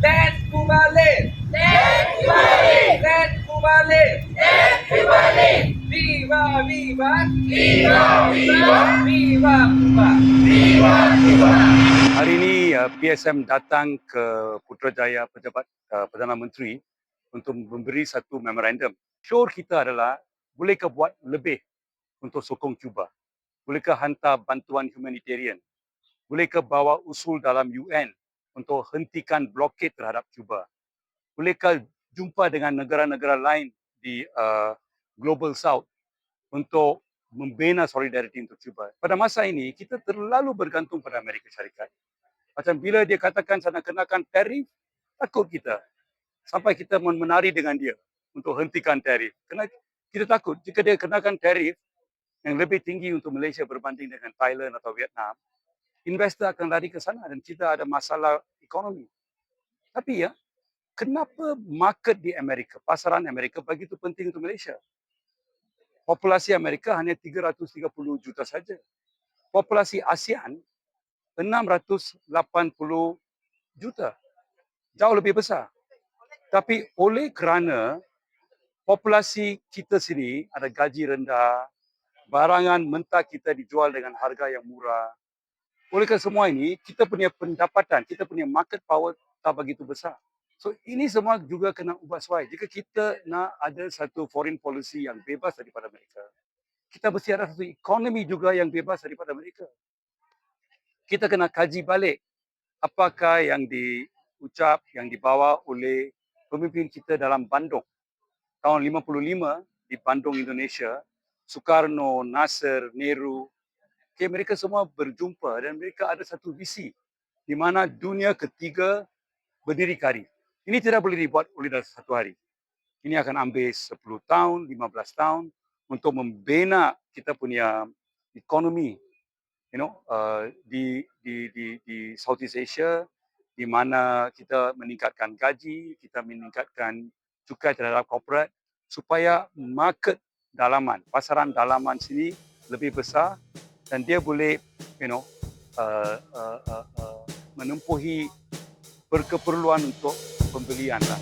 Let's Kubalik! Let's Kubalik! Let's Kubalik! Let's Kubalik! Viva, viva! Viva, viva! Viva Cuba! Viva, viva! Hari ini PSM datang ke Putrajaya pejabat Perdana Menteri untuk memberi satu memorandum. Sure kita adalah bolehkah buat lebih untuk sokong Cuba? Bolehkah hantar bantuan humanitarian? Bolehkah bawa usul dalam UN untuk hentikan blokade terhadap Cuba? Bolehkah jumpa dengan negara-negara lain di Global South untuk membina solidariti untuk Cuba? Pada masa ini, kita terlalu bergantung pada Amerika Syarikat. Macam bila dia katakan sana kenakan tarif, takut kita. Sampai kita menari dengan dia untuk hentikan tarif. Kerana kita takut jika dia kenakan tarif yang lebih tinggi untuk Malaysia berbanding dengan Thailand atau Vietnam, investor akan lari ke sana dan kita ada masalah ekonomi. Tapi ya, kenapa market di Amerika, pasaran Amerika begitu penting untuk Malaysia? Populasi Amerika hanya 330 juta saja. Populasi ASEAN 680 juta. Jauh lebih besar. Tapi oleh kerana populasi kita sini ada gaji rendah, barangan mentah kita dijual dengan harga yang murah. Oleh kerana semua ini, kita punya pendapatan, kita punya market power tak begitu besar. So ini semua juga kena ubah suai. Jika kita nak ada satu foreign policy yang bebas daripada Amerika, kita mesti ada satu ekonomi juga yang bebas daripada Amerika. Kita kena kaji balik apakah yang diucap, yang dibawa oleh pemimpin kita dalam Bandung. Tahun 55 di Bandung, Indonesia, Soekarno, Nasser, Nehru, mereka semua berjumpa dan mereka ada satu visi di mana dunia ketiga berdiri kari. Ini tidak boleh dibuat oleh dalam satu hari. Ini akan ambil 10 tahun, 15 tahun untuk membina kita punya ekonomi, di Southeast Asia, di mana kita meningkatkan gaji, kita meningkatkan cukai terhadap korporat supaya market dalaman, pasaran dalaman sini lebih besar dan dia boleh menempuhi berkeperluan untuk pembelian lah.